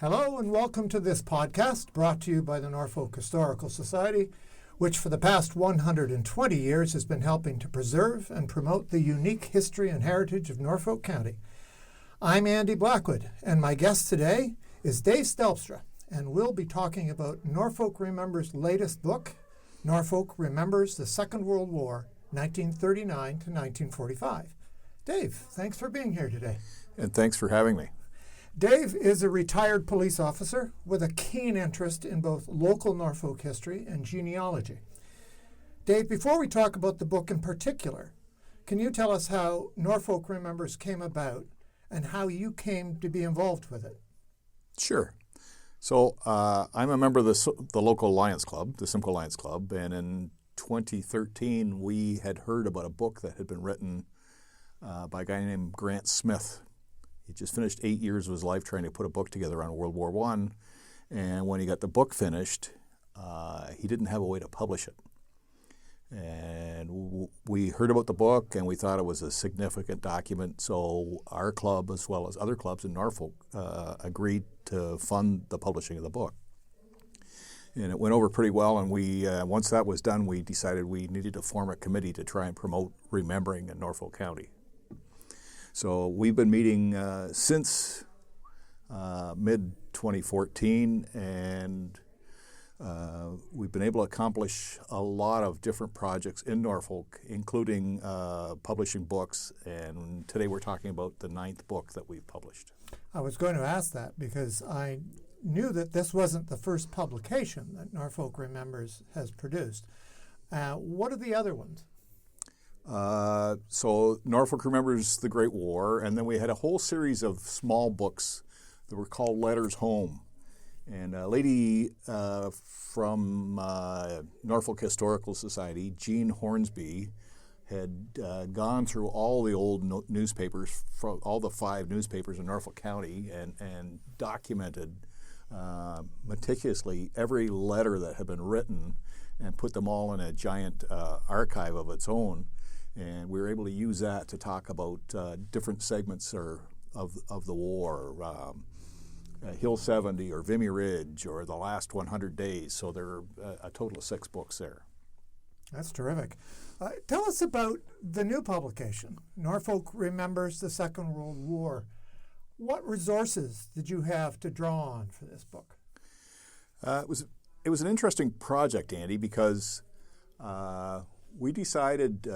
Hello and welcome to this podcast brought to you by the Norfolk Historical Society, which for the past 120 years has been helping to preserve and promote the unique history and heritage of Norfolk County. I'm Andy Blackwood, and my guest today is Dave Stelpstra, and we'll be talking about Norfolk Remembers' latest book, Norfolk Remembers the Second World War, 1939 to 1945. Dave, thanks for being here today. And thanks for having me. Dave is a retired police officer with a keen interest in both local Norfolk history and genealogy. Dave, before we talk about the book in particular, can you tell us how Norfolk Remembers came about and how you came to be involved with it? Sure. So I'm a member of the local Lions Club, the Simcoe Lions Club, and in 2013 we had heard about a book that had been written by a guy named Grant Smith. He just finished 8 years of his life trying to put a book together on World War I, and when he got the book finished, he didn't have a way to publish it. And we heard about the book, and we thought it was a significant document, so our club, as well as other clubs in Norfolk, agreed to fund the publishing of the book. And it went over pretty well, and once that was done, we decided we needed to form a committee to try and promote remembering in Norfolk County. So we've been meeting since mid-2014, and we've been able to accomplish a lot of different projects in Norfolk, including publishing books, and today we're talking about the 9th book that we've published. I was going to ask that because I knew that this wasn't the first publication that Norfolk Remembers has produced. What are the other ones? So Norfolk Remembers the Great War, and then we had a whole series of small books that were called Letters Home. And a lady from Norfolk Historical Society, Jean Hornsby, had gone through all the old newspapers, from all the 5 newspapers in Norfolk County, and documented meticulously every letter that had been written and put them all in a giant archive of its own. And we were able to use that to talk about different segments of the war, Hill 70 or Vimy Ridge or the last 100 days. So there are a total of 6 books there. That's terrific. Tell us about the new publication, Norfolk Remembers the Second World War. What resources did you have to draw on for this book? It was an interesting project, Andy, because we decided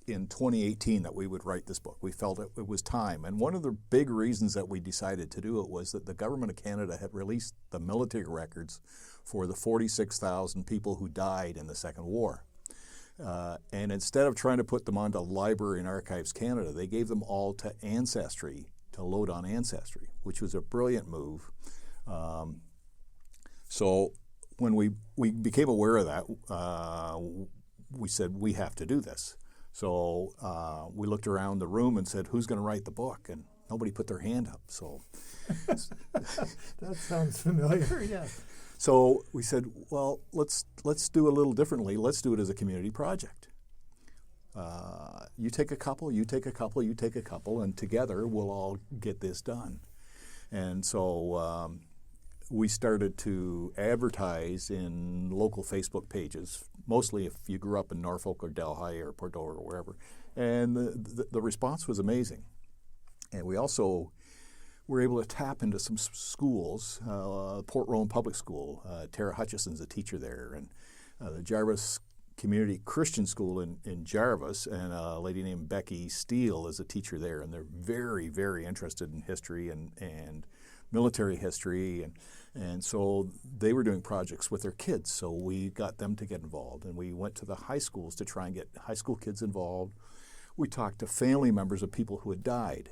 in 2018 that we would write this book. We felt it was time. And one of the big reasons that we decided to do it was that the government of Canada had released the military records for the 46,000 people who died in the Second War. And instead of trying to put them onto Library and Archives Canada, they gave them all to Ancestry, to load on Ancestry, which was a brilliant move. So when we became aware of that, we said, we have to do this. So we looked around the room and said, who's going to write the book? And nobody put their hand up. So that sounds familiar, yes. So we said, well, let's do a little differently. Let's do it as a community project. You take a couple, you take a couple, you take a couple, and together we'll all get this done. And so we started to advertise in local Facebook pages, mostly if you grew up in Norfolk or Delhi or Port Dover or wherever. And the response was amazing. And we also were able to tap into some schools, Port Rowan Public School. Tara Hutchison's a teacher there, and the Jarvis Community Christian School in Jarvis, and a lady named Becky Steele is a teacher there, and they're very, very interested in history and military history, and so they were doing projects with their kids, so we got them to get involved, and we went to the high schools to try and get high school kids involved. We talked to family members of people who had died.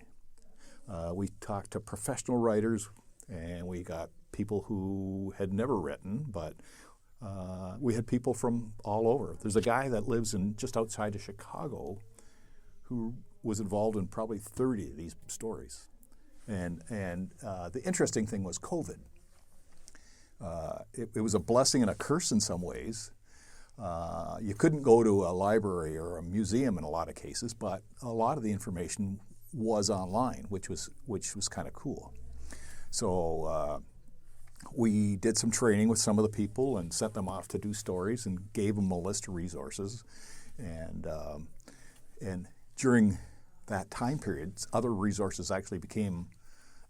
We talked to professional writers, and we got people who had never written, but we had people from all over. There's a guy that lives just outside of Chicago who was involved in probably 30 of these stories. And the interesting thing was COVID. It was a blessing and a curse in some ways. You couldn't go to a library or a museum in a lot of cases, but a lot of the information was online, which was kind of cool. So we did some training with some of the people and sent them off to do stories and gave them a list of resources. And during that time period, other resources actually became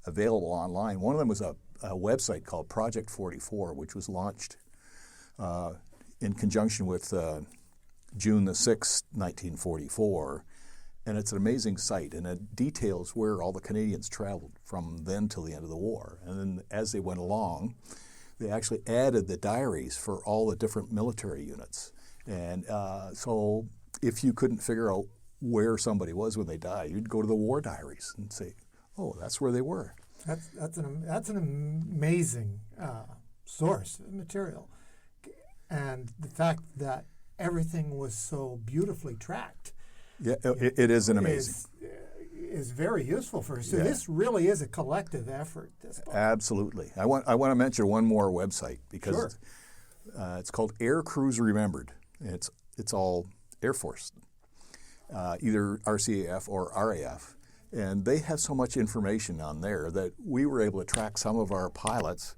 available online. One of them was a website called Project 44, which was launched in conjunction with June the 6th, 1944. And it's an amazing site, and it details where all the Canadians traveled from then till the end of the war. And then as they went along, they actually added the diaries for all the different military units. And so if you couldn't figure out where somebody was when they died, you'd go to the war diaries and say, oh, that's where they were. That's an amazing source of material. And the fact that everything was so beautifully tracked. Yeah, it is an amazing. Is very useful for us. So Yeah. This really is a collective effort. This book. Absolutely. I want to mention one more website because Sure. it's called Air Crews Remembered. And it's all Air Force, either RCAF or RAF, and they have so much information on there that we were able to track some of our pilots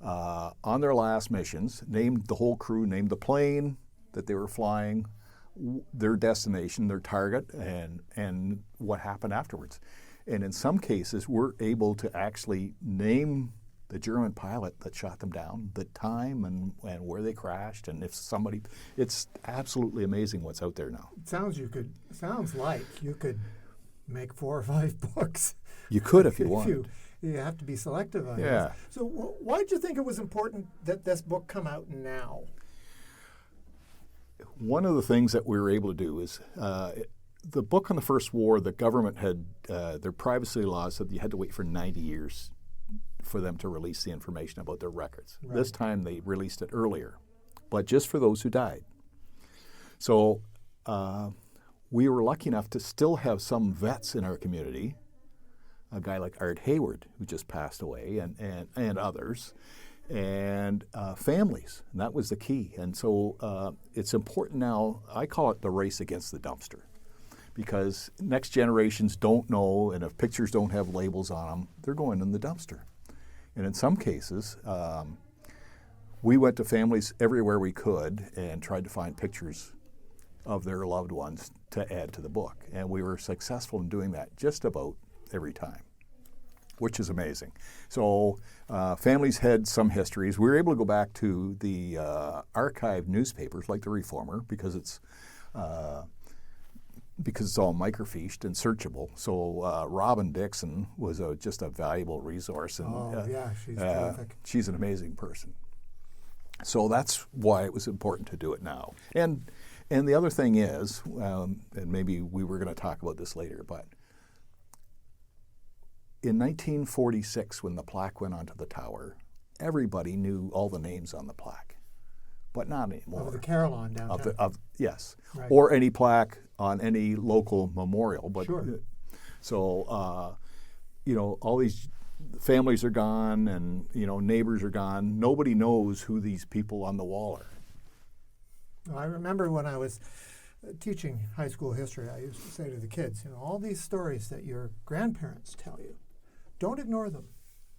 on their last missions, named the whole crew, named the plane that they were flying, their destination, their target, and what happened afterwards. And in some cases, we're able to actually name the German pilot that shot them down, the time and where they crashed, and if somebody. It's absolutely amazing what's out there now. Sounds like you could make 4 or 5 books. You could if you want. You have to be selective on Yeah. this. So why did you think it was important that this book come out now? One of the things that we were able to do is the book on the First War, the government had their privacy laws said you had to wait for 90 years for them to release the information about their records. Right. This time they released it earlier, but just for those who died. So we were lucky enough to still have some vets in our community, a guy like Art Hayward, who just passed away, and others, and families, and that was the key. And so it's important now, I call it the race against the dumpster, because next generations don't know, and if pictures don't have labels on them, they're going in the dumpster. And in some cases, we went to families everywhere we could and tried to find pictures of their loved ones to add to the book. And we were successful in doing that just about every time, which is amazing. So families had some histories. We were able to go back to the archived newspapers like the Reformer because it's all microfiched and searchable. So Robin Dixon was just a valuable resource. And, she's terrific. She's an amazing person. So that's why it was important to do it now. And the other thing is, and maybe we were going to talk about this later, but in 1946, when the plaque went onto the tower, everybody knew all the names on the plaque, but not anymore. Of the Carillon downtown. Yes, right. Or any plaque on any local memorial. But sure. So, all these families are gone, and neighbors are gone. Nobody knows who these people on the wall are. I remember when I was teaching high school history, I used to say to the kids, all these stories that your grandparents tell you, don't ignore them,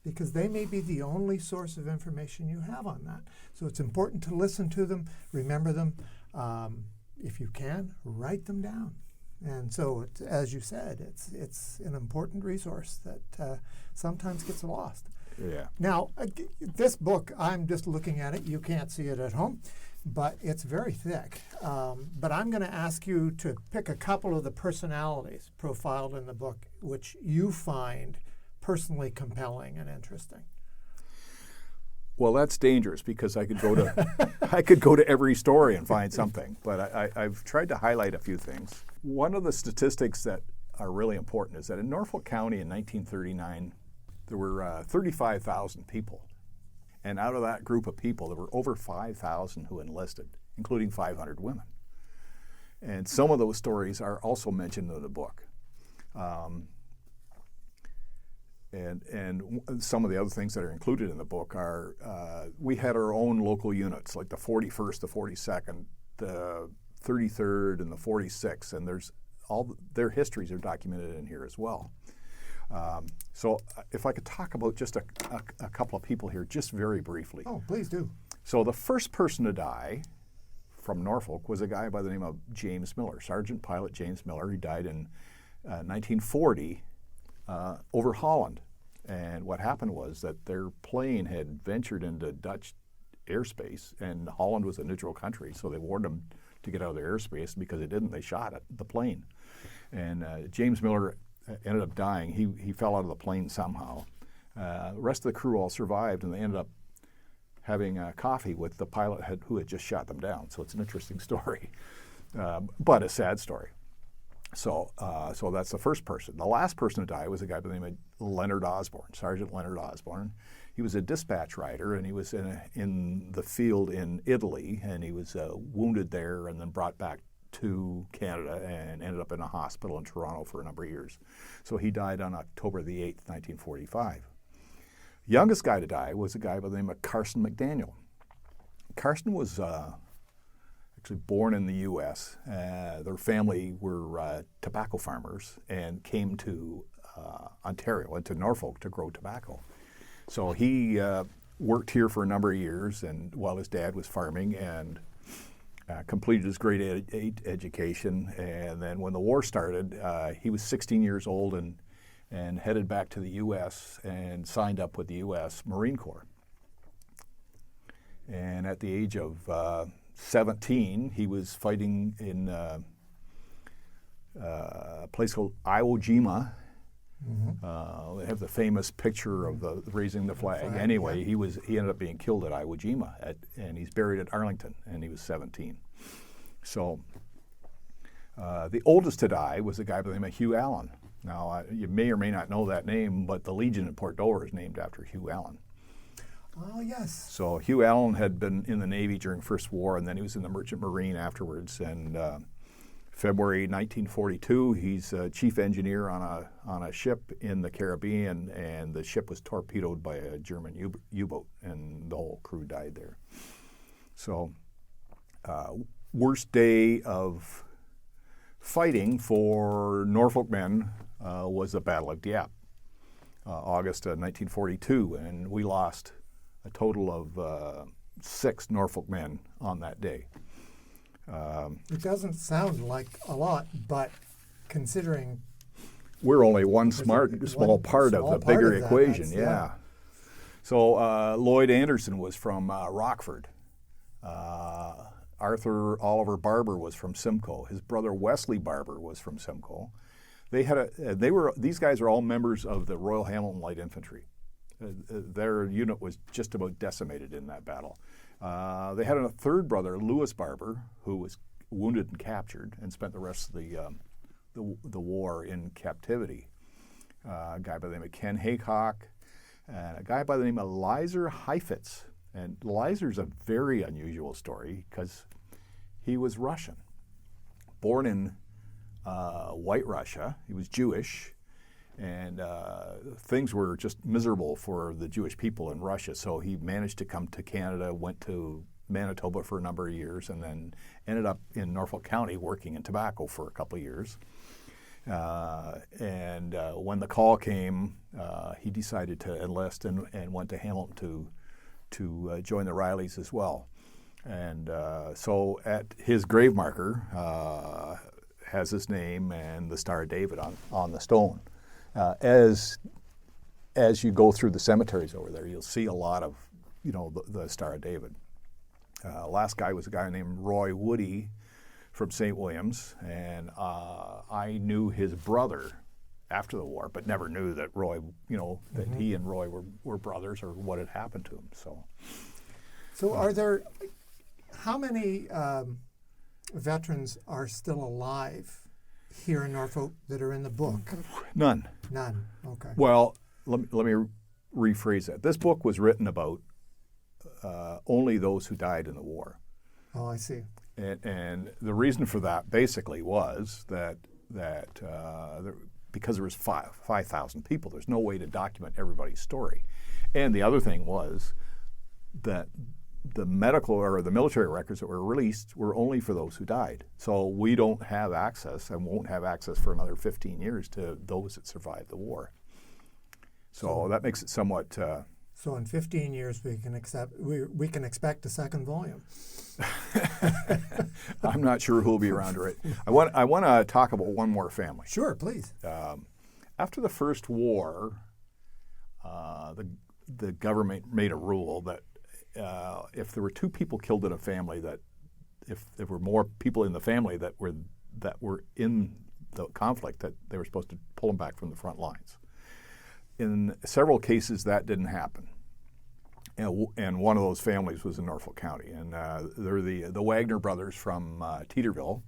because they may be the only source of information you have on that. So it's important to listen to them, remember them. If you can, write them down. And so, as you said, it's an important resource that sometimes gets lost. Yeah. Now, this book, I'm just looking at it. You can't see it at home, but it's very thick. But I'm going to ask you to pick a couple of the personalities profiled in the book which you find personally compelling and interesting. Well, that's dangerous because I could go to every story and find something. But I've tried to highlight a few things. One of the statistics that are really important is that in Norfolk County in 1939, there were 35,000 people. And out of that group of people, there were over 5,000 who enlisted, including 500 women. And some of those stories are also mentioned in the book. And some of the other things that are included in the book are, we had our own local units, like the 41st, the 42nd, the 33rd, and the 46th, and their histories are documented in here as well. So if I could talk about just a couple of people here, just very briefly. Oh, please do. So the first person to die from Norfolk was a guy by the name of James Miller, Sergeant Pilot James Miller. He died in 1940 over Holland. And what happened was that their plane had ventured into Dutch airspace, and Holland was a neutral country, so they warned them to get out of their airspace. Because they didn't, they shot at the plane. And James Miller ended up dying. He fell out of the plane somehow. The rest of the crew all survived, and they ended up having coffee with the pilot who had just shot them down. So it's an interesting story, but a sad story. So that's the first person. The last person to die was a guy by the name of Leonard Osborne, Sergeant Leonard Osborne. He was a dispatch rider, and he was in the field in Italy, and he was wounded there and then brought back to Canada and ended up in a hospital in Toronto for a number of years. So he died on October the 8th, 1945. Youngest guy to die was a guy by the name of Carson McDaniel. Carson was actually born in the U.S. Their family were tobacco farmers and came to Ontario and to Norfolk to grow tobacco. So he worked here for a number of years, and while his dad was farming, and completed his grade 8 education. And then when the war started, he was 16 years old and headed back to the U.S. and signed up with the U.S. Marine Corps. And at the age of 17, he was fighting in a place called Iwo Jima. Mm-hmm. They have the famous picture of the raising the flag. Anyway, yeah. He ended up being killed at Iwo Jima, and he's buried at Arlington, and he was 17. So the oldest to die was a guy by the name of Hugh Allen. Now, you may or may not know that name, but the Legion at Port Dover is named after Hugh Allen. Oh, yes. So Hugh Allen had been in the Navy during First War, and then he was in the Merchant Marine afterwards. And February 1942, he's chief engineer on a ship in the Caribbean, and the ship was torpedoed by a German U-boat, and the whole crew died there. So, worst day of fighting for Norfolk men was the Battle of Dieppe, August 1942, and we lost a total of 6 Norfolk men on that day. It doesn't sound like a lot, but considering we're only one small part of the bigger equation, yeah. So Lloyd Anderson was from Rockford. Arthur Oliver Barber was from Simcoe. His brother Wesley Barber was from Simcoe. These guys are all members of the Royal Hamilton Light Infantry. Their unit was just about decimated in that battle. They had a third brother, Lewis Barber, who was wounded and captured and spent the rest of the war in captivity. A guy by the name of Ken Haycock, and a guy by the name of Lizer Heifetz. And Lizer's a very unusual story because he was Russian. Born in White Russia, he was Jewish, and things were just miserable for the Jewish people in Russia. So he managed to come to Canada, went to Manitoba for a number of years, and then ended up in Norfolk County working in tobacco for a couple of years. When the call came, he decided to enlist and went to Hamilton to join the Rileys as well. And so at his grave marker has his name and the Star of David on the stone. As you go through the cemeteries over there, you'll see a lot of, the Star of David. Last guy was a guy named Roy Woody from St. Williams, and I knew his brother after the war, but never knew that Roy, that he and Roy were brothers or what had happened to him. So are there, how many veterans are still alive here in Norfolk that are in the book? None. None, okay. Well, let me rephrase that. This book was written about only those who died in the war. Oh, I see. And the reason for that basically was that because there was 5,000 people, there's no way to document everybody's story. And the other thing was that the medical or the military records that were released were only for those who died. So we don't have access and won't have access for another 15 years to those that survived the war. So that makes it somewhat. So in 15 years, we can expect a second volume. I'm not sure who'll be around to it. I want to talk about one more family. Sure, please. After the First War, the government made a rule that if there were two people killed in a family, that if there were more people in the family that were in the conflict, that they were supposed to pull them back from the front lines. In several cases, that didn't happen. And one of those families was in Norfolk County. And they're the Wagner brothers from Teeterville.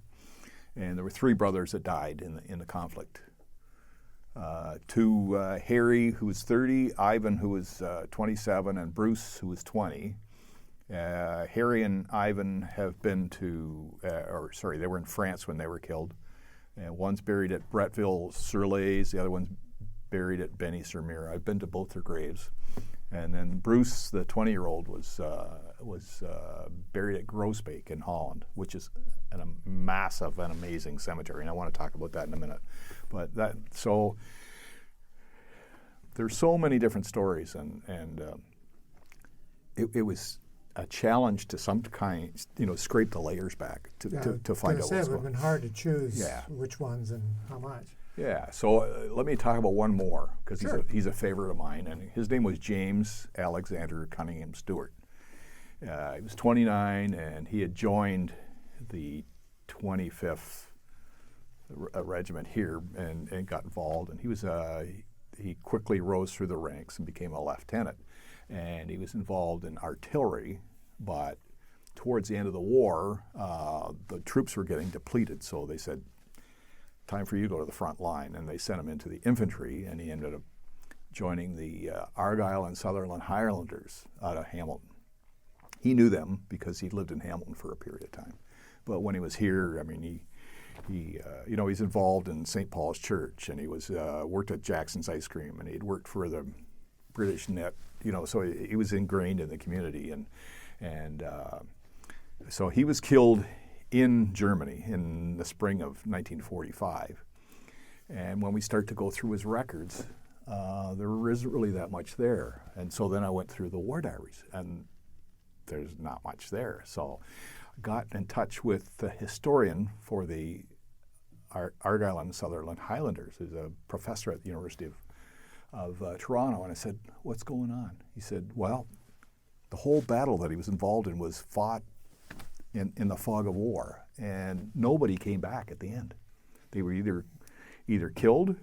And there were three brothers that died in the conflict. Harry, who was 30, Ivan, who was 27, and Bruce, who was 20. Harry and Ivan have been they were in France when they were killed. And one's buried at Bretteville-sur-Laze, the other one's buried at Benny-sur-Mer. I've been to both their graves. And then Bruce, the 20-year-old, was buried at Groesbeek in Holland, which is a massive and amazing cemetery. And I want to talk about that in a minute. But there's so many different stories, and it was a challenge to some kind, scrape the layers back to find out what's going on. It would have been hard to choose which ones and how much. Yeah, so let me talk about one more, because Sure. he's a favorite of mine, and his name was James Alexander Cunningham Stewart. He was 29, and he had joined the 25th Regiment here and got involved, and he quickly rose through the ranks and became a lieutenant, and he was involved in artillery, but towards the end of the war, the troops were getting depleted, so they said, time for you to go to the front line, and they sent him into the infantry, and he ended up joining the Argyll and Sutherland Highlanders out of Hamilton. He knew them because he lived in Hamilton for a period of time, but when he was here, I mean, he's involved in St. Paul's Church, and he was worked at Jackson's Ice Cream, and he'd worked for the British Net, so he was ingrained in the community, and so he was killed in Germany in the spring of 1945. And when we start to go through his records, there isn't really that much there. And so then I went through the war diaries, and there's not much there. So I got in touch with the historian for the Argyll and Sutherland Highlanders, who's a professor at the University of Toronto, and I said, what's going on? He said, well, the whole battle that he was involved in was fought in the fog of war, and nobody came back at the end. They were either killed,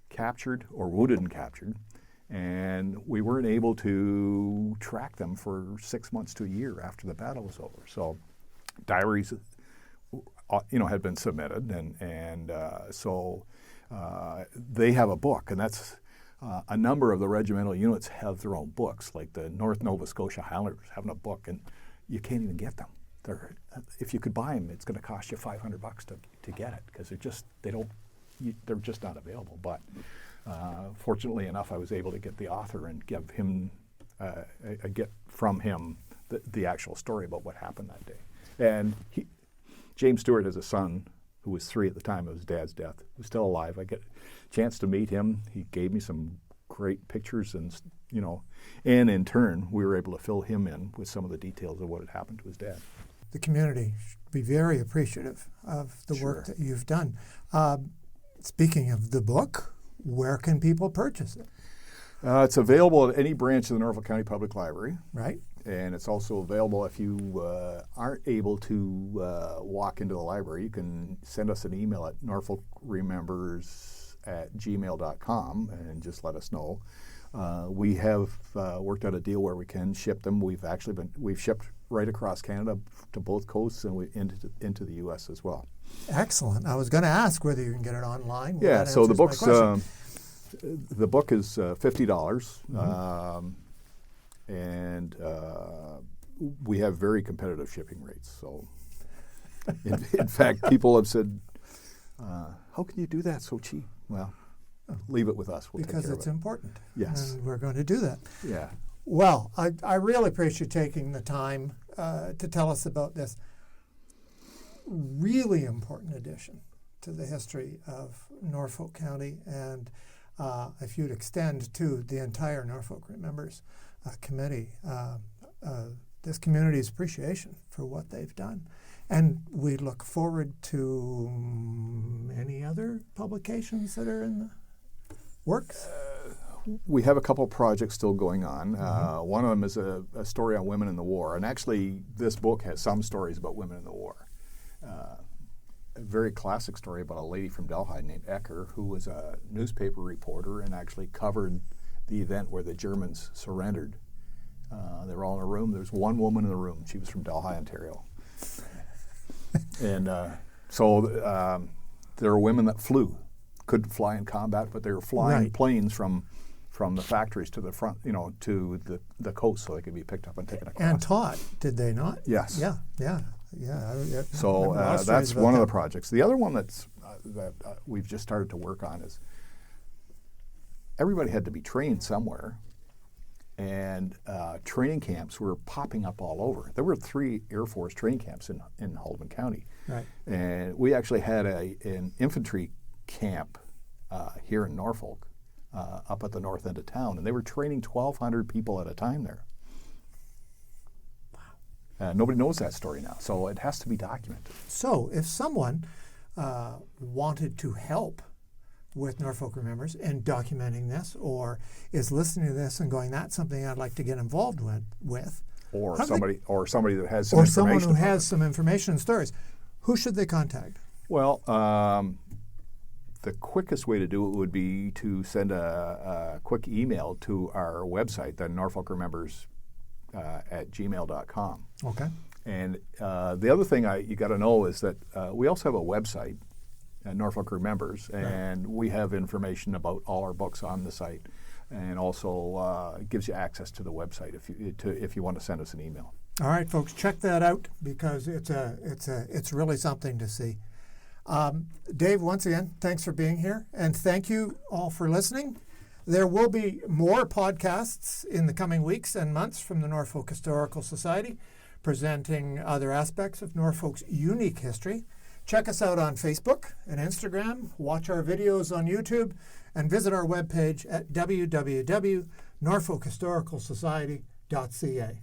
captured, or wounded and captured, and we weren't able to track them for 6 months to a year after the battle was over. So diaries, had been submitted, and so they have a book, and that's a number of the regimental units have their own books, like the North Nova Scotia Highlanders having a book, and you can't even get them. If you could buy them, it's going to cost you $500 to get it, because they're just not available. But fortunately enough, I was able to get the author and give him get from him the actual story about what happened that day. And James Stewart has a son who was 3 at the time of his dad's death, who's still alive. I get a chance to meet him. He gave me some great pictures, and and in turn, we were able to fill him in with some of the details of what had happened to his dad. The community should be very appreciative of the work that you've done. Speaking of the book, where can people purchase it? It's available at any branch of the Norfolk County Public Library. Right. And it's also available if you aren't able to walk into the library. You can send us an email at norfolkremembers@gmail.com and just let us know. We have worked out a deal where we can ship them. We've shipped right across Canada to both coasts and into the U.S. as well. Excellent. I was going to ask whether you can get it online. Yeah. So the book is $50, and we have very competitive shipping rates. So, in fact, people have said, "How can you do that so cheap?" Well, leave it with us. We'll take care of it. Because it's important. Yes. And we're going to do that. Yeah. Well, I really appreciate you taking the time to tell us about this really important addition to the history of Norfolk County. And if you'd extend to the entire Norfolk Remembers committee this community's appreciation for what they've done. And we look forward to any other publications that are in the works. We have a couple of projects still going on. One of them is a story on women in the war. And actually, this book has some stories about women in the war. A very classic story about a lady from Delhi named Ecker, who was a newspaper reporter and actually covered the event where the Germans surrendered. They were all in a room. There was one woman in the room. She was from Delhi, Ontario. And so there were women that flew, couldn't fly in combat, but they were flying planes from the factories to the front, to the coast, so they could be picked up and taken across. And taught, did they not? Yes. Yeah. So that's one of the projects. The other one that we've just started to work on is everybody had to be trained somewhere, and training camps were popping up all over. There were 3 Air Force training camps in Haldeman County. Right. And we actually had an infantry camp here in Norfolk, up at the north end of town, and they were training 1,200 people at a time there. Wow. Nobody knows that story now, so it has to be documented. So if someone wanted to help with Norfolk Remembers in documenting this, or is listening to this and going, that's something I'd like to get involved with, or somebody that has some or information, someone who has some information and stories, who should they contact? Well, the quickest way to do it would be to send a quick email to our website, the Norfolk Remembers at gmail.com. Okay. And the other thing you got to know is that we also have a website, Norfolk Remembers, and we have information about all our books on the site, and also gives you access to the website if you want to send us an email. All right, folks, check that out because it's really something to see. Dave, once again, thanks for being here, and thank you all for listening. There will be more podcasts in the coming weeks and months from the Norfolk Historical Society, presenting other aspects of Norfolk's unique history. Check us out on Facebook and Instagram, watch our videos on YouTube, and visit our webpage at www.norfolkhistoricalsociety.ca.